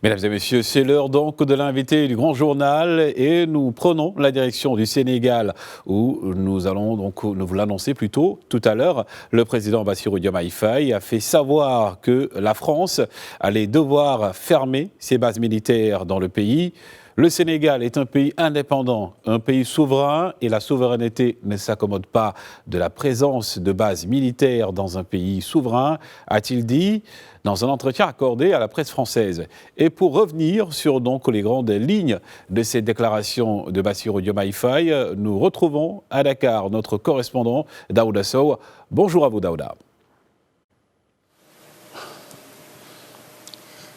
Mesdames et messieurs, c'est l'heure donc de l'invité du Grand Journal et nous prenons la direction du Sénégal où nous allons donc vous l'annoncer plus tôt tout à l'heure. Le président Bassirou Diomaye Faye a fait savoir que la France allait devoir fermer ses bases militaires dans le pays. Le Sénégal est un pays indépendant, un pays souverain et la souveraineté ne s'accommode pas de la présence de bases militaires dans un pays souverain, a-t-il dit dans un entretien accordé à la presse française. Et pour revenir sur donc les grandes lignes de cette déclaration de Bassirou Diomaye Faye, nous retrouvons à Dakar notre correspondant Daouda Sow. Bonjour à vous Daouda.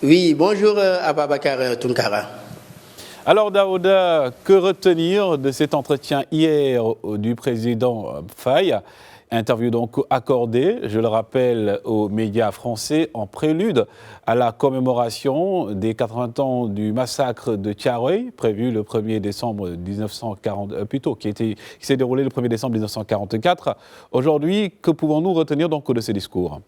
Oui, bonjour Ababakar Tunkara. Alors Daouda, que retenir de cet entretien hier du président Faye? Interview donc accordée, je le rappelle, aux médias français en prélude à la commémoration des 80 ans du massacre de Thiaroye, prévu le 1er décembre 1940, qui s'est déroulé le 1er décembre 1944. Aujourd'hui, que pouvons-nous retenir donc de ce discours ?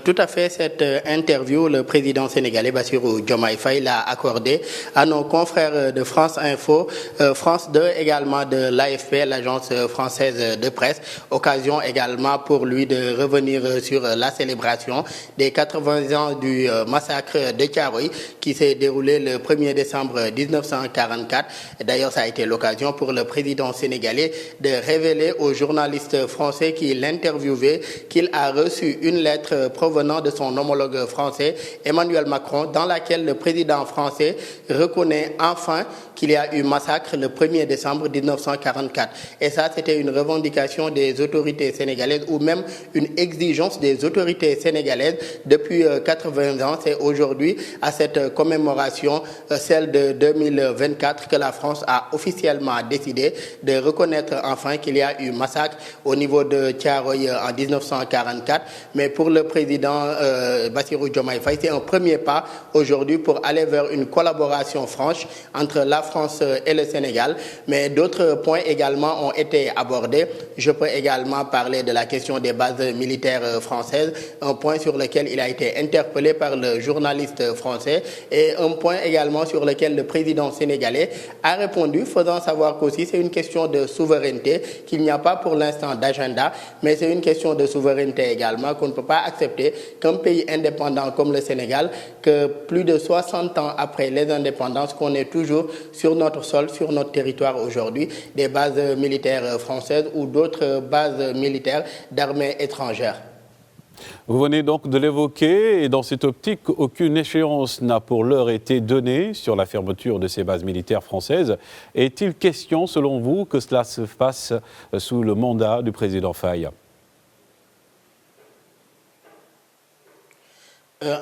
Tout à fait, cette interview, le président sénégalais Bassirou Diomaye Faye l'a accordé à nos confrères de France Info, France 2 également de l'AFP, l'agence française de presse. Occasion également pour lui de revenir sur la célébration des 80 ans du massacre de Thiaroye qui s'est déroulé le 1er décembre 1944. D'ailleurs, ça a été l'occasion pour le président sénégalais de révéler aux journalistes français qui l'interviewaient qu'il a reçu une lettre provenant de son homologue français, Emmanuel Macron, dans laquelle le président français reconnaît enfin qu'il y a eu massacre le 1er décembre 1944. Et ça, c'était une revendication des autorités sénégalaises ou même une exigence des autorités sénégalaises depuis 80 ans. C'est aujourd'hui, à cette commémoration, celle de 2024, que la France a officiellement décidé de reconnaître enfin qu'il y a eu massacre au niveau de Thiaroye en 1944. Mais pour le président Bassirou Diomaye Faye, c'est un premier pas aujourd'hui pour aller vers une collaboration franche entre la France et le Sénégal. Mais d'autres points également ont été abordés. Je peux également parler de la question des bases militaires françaises, un point sur lequel il a été interpellé par le journaliste français et un point également sur lequel le président sénégalais a répondu, faisant savoir qu'aussi c'est une question de souveraineté, qu'il n'y a pas pour l'instant d'agenda, mais c'est une question de souveraineté également, qu'on ne peut pas accepter qu'un pays indépendant comme le Sénégal, que plus de 60 ans après les indépendances, qu'on est toujours sur notre sol, sur notre territoire aujourd'hui, des bases militaires françaises ou d'autres bases militaires d'armées étrangères. Vous venez donc de l'évoquer et dans cette optique, aucune échéance n'a pour l'heure été donnée sur la fermeture de ces bases militaires françaises. Est-il question, selon vous, que cela se fasse sous le mandat du président Faye ?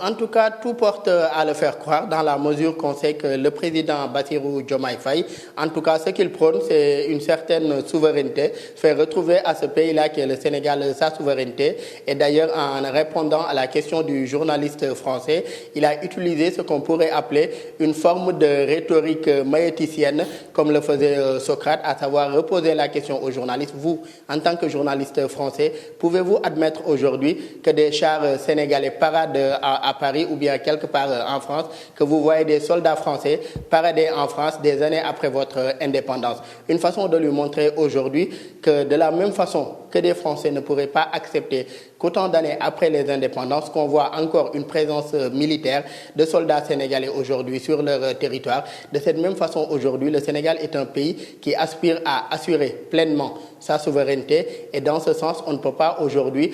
En tout cas, tout porte à le faire croire dans la mesure qu'on sait que le président Bassirou Diomaye Faye, en tout cas, ce qu'il prône, c'est une certaine souveraineté, faire retrouver à ce pays-là qui est le Sénégal sa souveraineté. Et d'ailleurs, en répondant à la question du journaliste français, il a utilisé ce qu'on pourrait appeler une forme de rhétorique maïéticienne, comme le faisait Socrate, à savoir reposer la question aux journalistes. Vous, en tant que journaliste français, pouvez-vous admettre aujourd'hui que des chars sénégalais paradent à Paris ou bien quelque part en France, que vous voyez des soldats français parader en France des années après votre indépendance? Une façon de lui montrer aujourd'hui que de la même façon que des Français ne pourraient pas accepter qu'autant d'années après les indépendances, qu'on voit encore une présence militaire de soldats sénégalais aujourd'hui sur leur territoire. De cette même façon, aujourd'hui, le Sénégal est un pays qui aspire à assurer pleinement sa souveraineté. Et dans ce sens, on ne peut pas aujourd'hui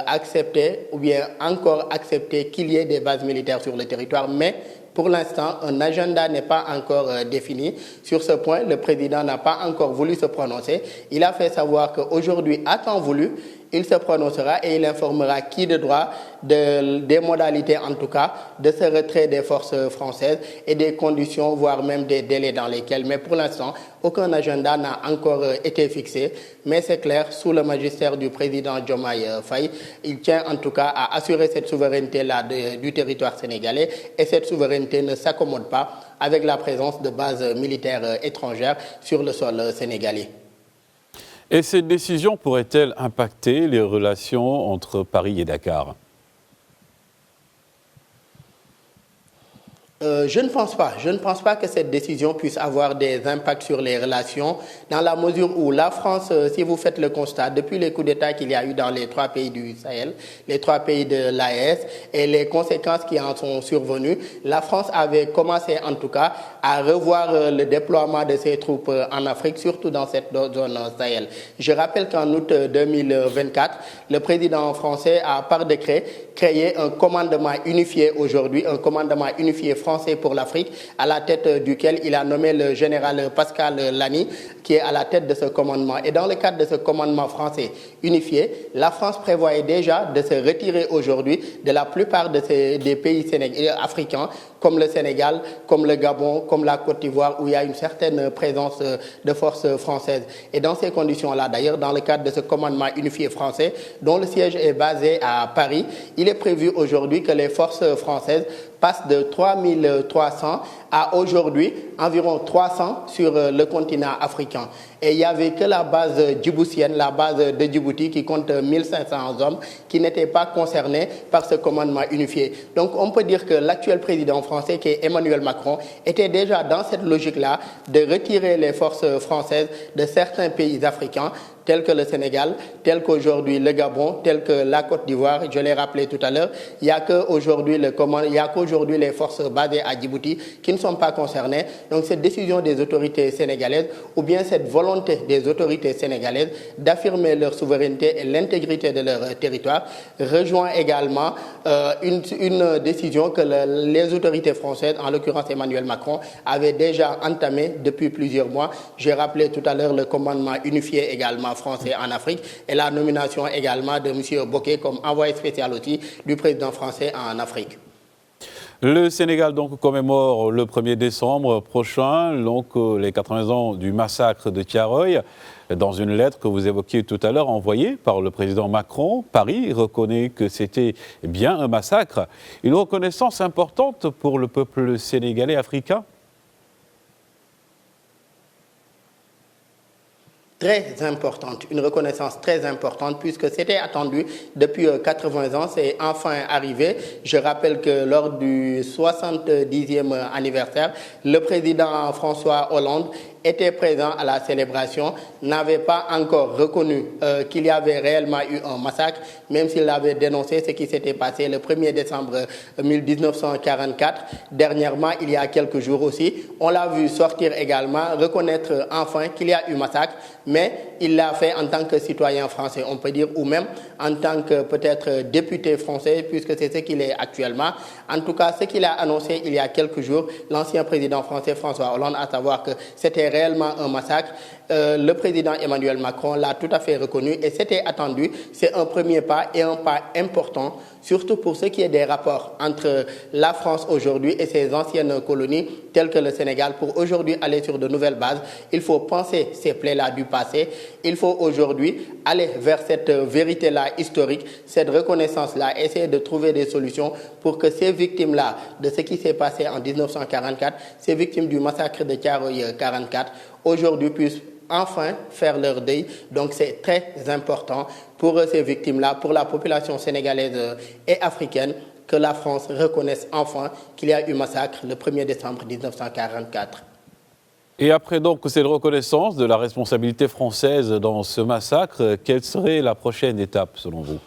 accepter ou bien encore accepter qu'il y ait des bases militaires sur le territoire. Mais pour l'instant, un agenda n'est pas encore défini. Sur ce point, le président n'a pas encore voulu se prononcer. Il a fait savoir qu'aujourd'hui, à temps voulu, il se prononcera et il informera qui de droit des modalités, en tout cas, de ce retrait des forces françaises et des conditions, voire même des délais dans lesquels. Mais pour l'instant, aucun agenda n'a encore été fixé. Mais c'est clair, sous le magistère du président Diomaye Faye, il tient en tout cas à assurer cette souveraineté-là du territoire sénégalais. Et cette souveraineté ne s'accommode pas avec la présence de bases militaires étrangères sur le sol sénégalais. Et cette décision pourrait-elle impacter les relations entre Paris et Dakar ? Je ne pense pas. Je ne pense pas que cette décision puisse avoir des impacts sur les relations, dans la mesure où la France, si vous faites le constat, depuis les coups d'État qu'il y a eu dans les 3 pays du Sahel, les 3 pays de l'AES et les conséquences qui en sont survenues, la France avait commencé en tout cas à revoir le déploiement de ses troupes en Afrique, surtout dans cette zone Sahel. Je rappelle qu'en août 2024, le président français a par décret créé un commandement unifié aujourd'hui, un commandement unifié français pour l'Afrique, à la tête duquel il a nommé le général Pascal Lamy, qui est à la tête de ce commandement. Et dans le cadre de ce commandement français unifié, la France prévoyait déjà de se retirer aujourd'hui de la plupart des pays africains, comme le Sénégal, comme le Gabon, comme la Côte d'Ivoire, où il y a une certaine présence de forces françaises. Et dans ces conditions-là, d'ailleurs, dans le cadre de ce commandement unifié français, dont le siège est basé à Paris, il est prévu aujourd'hui que les forces françaises passent de 3300 à aujourd'hui environ 300 sur le continent africain. Et il n'y avait que la base djiboutienne, la base de Djibouti, qui compte 1500 hommes, qui n'étaient pas concernés par ce commandement unifié. Donc on peut dire que l'actuel président français, qui est Emmanuel Macron, était déjà dans cette logique-là de retirer les forces françaises de certains pays africains, tels que le Sénégal, tel qu'aujourd'hui le Gabon, tel que la Côte d'Ivoire, je l'ai rappelé tout à l'heure, il n'y a qu'aujourd'hui les forces basées à Djibouti qui ne sont pas concernées. Donc cette décision des autorités sénégalaises, ou bien cette volonté des autorités sénégalaises d'affirmer leur souveraineté et l'intégrité de leur territoire, rejoint également une décision que les autorités françaises, en l'occurrence Emmanuel Macron, avaient déjà entamée depuis plusieurs mois. J'ai rappelé tout à l'heure le commandement unifié également français en Afrique et la nomination également de M. Bokeh comme envoyé spécial aussi du président français en Afrique. Le Sénégal donc commémore le 1er décembre prochain donc, les 80 ans du massacre de Thiaroye. Dans une lettre que vous évoquiez tout à l'heure envoyée par le président Macron, Paris reconnaît que c'était bien un massacre. Une reconnaissance importante pour le peuple sénégalais africain ? Très importante, une reconnaissance très importante puisque c'était attendu depuis 80 ans, c'est enfin arrivé. Je rappelle que lors du 70e anniversaire, le président François Hollande était présent à la célébration, n'avait pas encore reconnu qu'il y avait réellement eu un massacre, même s'il avait dénoncé ce qui s'était passé le 1er décembre 1944. Dernièrement, il y a quelques jours aussi, on l'a vu sortir également, reconnaître enfin qu'il y a eu massacre, mais il l'a fait en tant que citoyen français, on peut dire, ou même en tant que peut-être député français, puisque c'est ce qu'il est actuellement. En tout cas, ce qu'il a annoncé il y a quelques jours, l'ancien président français François Hollande, à savoir que c'était réellement un massacre. Le président Emmanuel Macron l'a tout à fait reconnu et c'était attendu. C'est un premier pas et un pas important, surtout pour ce qui est des rapports entre la France aujourd'hui et ses anciennes colonies, telles que le Sénégal. Pour aujourd'hui aller sur de nouvelles bases, il faut penser ces plaies-là du passé. Il faut aujourd'hui aller vers cette vérité-là historique, cette reconnaissance-là, essayer de trouver des solutions pour que ces victimes-là de ce qui s'est passé en 1944, ces victimes du massacre de Thiaroye 44, aujourd'hui puissent enfin faire leur deuil. Donc c'est très important pour ces victimes-là, pour la population sénégalaise et africaine, que la France reconnaisse enfin qu'il y a eu massacre le 1er décembre 1944. Et après donc cette reconnaissance de la responsabilité française dans ce massacre, quelle serait la prochaine étape selon vous ?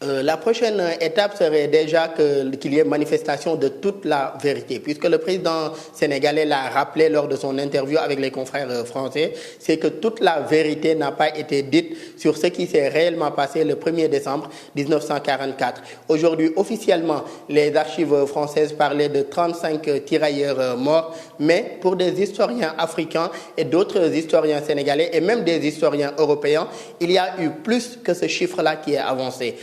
La prochaine étape serait déjà qu'il y ait manifestation de toute la vérité, puisque le président sénégalais l'a rappelé lors de son interview avec les confrères français, c'est que toute la vérité n'a pas été dite sur ce qui s'est réellement passé le 1er décembre 1944. Aujourd'hui, officiellement, les archives françaises parlaient de 35 tirailleurs morts, mais pour des historiens africains et d'autres historiens sénégalais et même des historiens européens, il y a eu plus que ce chiffre-là qui est avancé.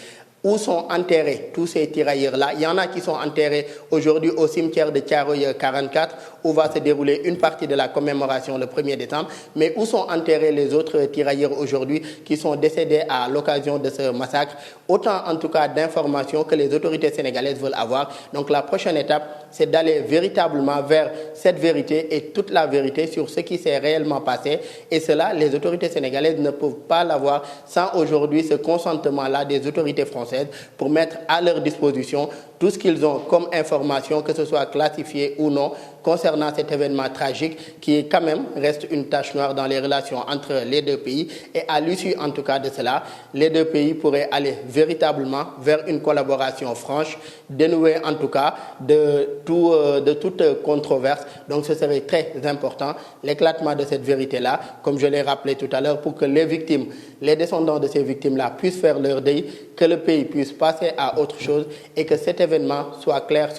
Où sont enterrés tous ces tirailleurs-là? Il y en a qui sont enterrés aujourd'hui au cimetière de Thiaroye 44, où va se dérouler une partie de la commémoration le 1er décembre. Mais où sont enterrés les autres tirailleurs aujourd'hui qui sont décédés à l'occasion de ce massacre? Autant en tout cas d'informations que les autorités sénégalaises veulent avoir. Donc la prochaine étape, c'est d'aller véritablement vers cette vérité et toute la vérité sur ce qui s'est réellement passé. Et cela, les autorités sénégalaises ne peuvent pas l'avoir sans aujourd'hui ce consentement-là des autorités françaises française pour mettre à leur disposition tout ce qu'ils ont comme information, que ce soit classifié ou non, concernant cet événement tragique qui quand même reste une tache noire dans les relations entre les deux pays. Et à l'issue en tout cas de cela, les deux pays pourraient aller véritablement vers une collaboration franche, dénouée en tout cas de toute controverse. Donc ce serait très important, l'éclatement de cette vérité-là, comme je l'ai rappelé tout à l'heure, pour que les victimes, les descendants de ces victimes-là puissent faire leur deuil, que le pays puisse passer à autre chose et que cet événement soit clair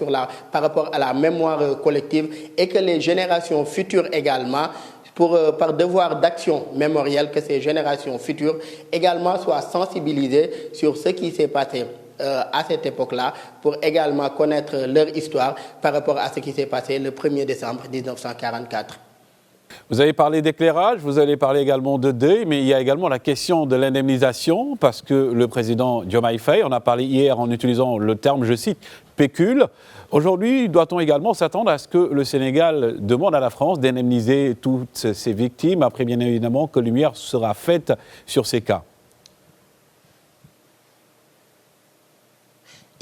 par rapport à la mémoire collective et que les générations futures également, par devoir d'action mémorielle, que ces générations futures également soient sensibilisées sur ce qui s'est passé à cette époque-là, pour également connaître leur histoire par rapport à ce qui s'est passé le 1er décembre 1944. Vous avez parlé d'éclairage, vous allez parler également de deuil, mais il y a également la question de l'indemnisation, parce que le président Diomaye Faye en a parlé hier en utilisant le terme, je cite, pécule. Aujourd'hui, doit-on également s'attendre à ce que le Sénégal demande à la France d'indemniser toutes ces victimes, après bien évidemment que lumière sera faite sur ces cas?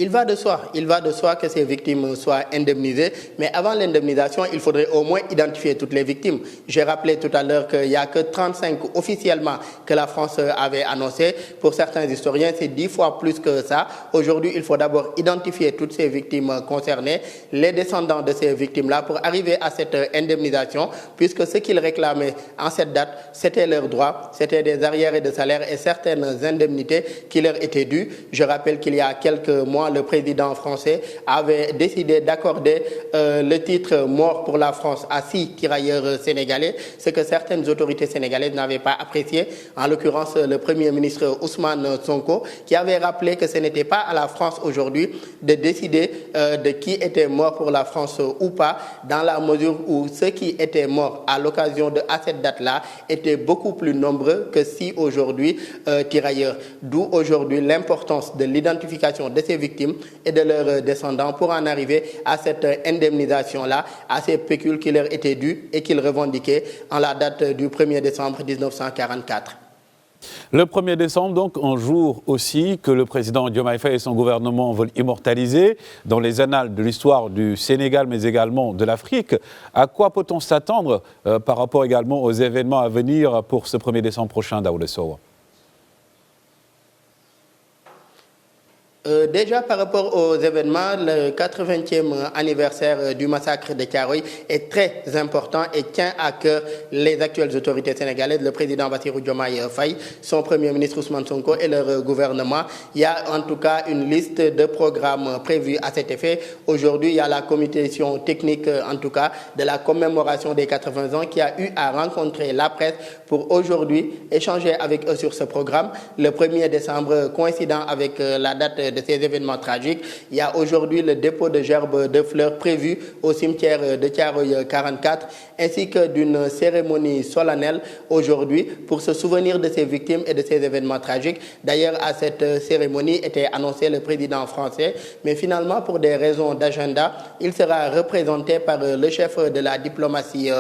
Il va de soi que ces victimes soient indemnisées, mais avant l'indemnisation, il faudrait au moins identifier toutes les victimes. J'ai rappelé tout à l'heure qu'il n'y a que 35 officiellement que la France avait annoncé. Pour certains historiens, c'est 10 fois plus que ça. Aujourd'hui, il faut d'abord identifier toutes ces victimes concernées, les descendants de ces victimes-là, pour arriver à cette indemnisation, puisque ce qu'ils réclamaient en cette date, c'était leurs droits, c'était des arriérés de salaire et certaines indemnités qui leur étaient dues. Je rappelle qu'il y a quelques mois, le président français avait décidé d'accorder le titre mort pour la France à 6 tirailleurs sénégalais, ce que certaines autorités sénégalaises n'avaient pas apprécié, en l'occurrence le Premier ministre Ousmane Sonko, qui avait rappelé que ce n'était pas à la France aujourd'hui de décider de qui était mort pour la France ou pas, dans la mesure où ceux qui étaient morts à l'occasion à cette date-là étaient beaucoup plus nombreux que 6 aujourd'hui tirailleurs. D'où aujourd'hui l'importance de l'identification de ces victimes et de leurs descendants pour en arriver à cette indemnisation-là, à ces pécules qui leur étaient dues et qu'ils revendiquaient en la date du 1er décembre 1944. Le 1er décembre, donc, un jour aussi que le président Diomaye Faye et son gouvernement veulent immortaliser dans les annales de l'histoire du Sénégal, mais également de l'Afrique. À quoi peut-on s'attendre par rapport également aux événements à venir pour ce 1er décembre prochain, Daouda Sow? Déjà par rapport aux événements, le 80e anniversaire du massacre de Thiaroye est très important et tient à cœur les actuelles autorités sénégalaises, le président Bassirou Diomaye Faye, son premier ministre Ousmane Sonko et leur gouvernement. Il y a en tout cas une liste de programmes prévus à cet effet. Aujourd'hui, il y a la commission technique en tout cas de la commémoration des 80 ans qui a eu à rencontrer la presse pour aujourd'hui échanger avec eux sur ce programme. Le 1er décembre, coïncidant avec la date de ces événements tragiques, il y a aujourd'hui le dépôt de gerbes de fleurs prévu au cimetière de Thiaroye 44, ainsi que d'une cérémonie solennelle aujourd'hui pour se souvenir de ces victimes et de ces événements tragiques. D'ailleurs, à cette cérémonie était annoncé le président français, mais finalement, pour des raisons d'agenda, il sera représenté par le chef de la diplomatie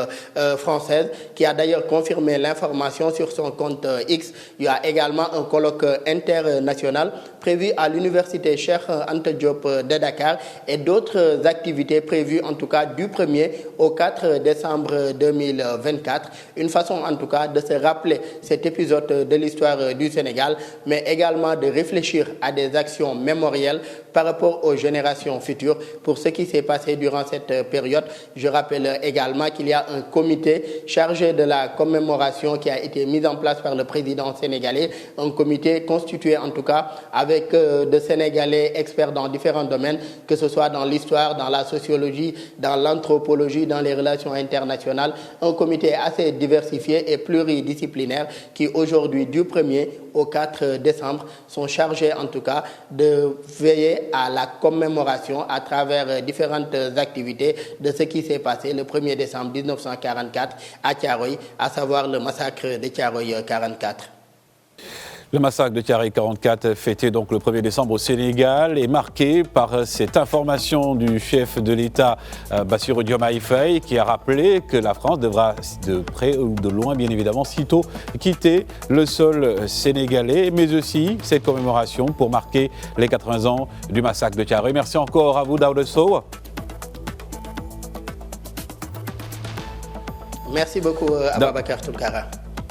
française, qui a d'ailleurs confirmé l'information sur son compte X. Il y a également un colloque international prévu à l'université Cheikh Anta Diop de Dakar et d'autres activités prévues en tout cas du 1er au 4 décembre 2024. Une façon en tout cas de se rappeler cet épisode de l'histoire du Sénégal, mais également de réfléchir à des actions mémorielles par rapport aux générations futures pour ce qui s'est passé durant cette période. Je rappelle également qu'il y a un comité chargé de la commémoration qui a été mis en place par le président sénégalais, un comité constitué en tout cas avec de Sénégalais experts dans différents domaines, que ce soit dans l'histoire, dans la sociologie, dans l'anthropologie, dans les relations internationales. Un comité assez diversifié et pluridisciplinaire qui aujourd'hui, du 1er au 4 décembre, sont chargés en tout cas de veiller à la commémoration à travers différentes activités de ce qui s'est passé le 1er décembre 1944 à Thiaroye, à savoir le massacre de Thiaroye 44. Le massacre de Thiaroye 44, fêté donc le 1er décembre au Sénégal, est marqué par cette information du chef de l'État, Bassirou Diomaye Faye, qui a rappelé que la France devra, de près ou de loin bien évidemment, sitôt quitter le sol sénégalais, mais aussi cette commémoration pour marquer les 80 ans du massacre de Thiaroye. Merci encore à vous, Daouda Sow. Merci beaucoup, Ababacar Tounkara.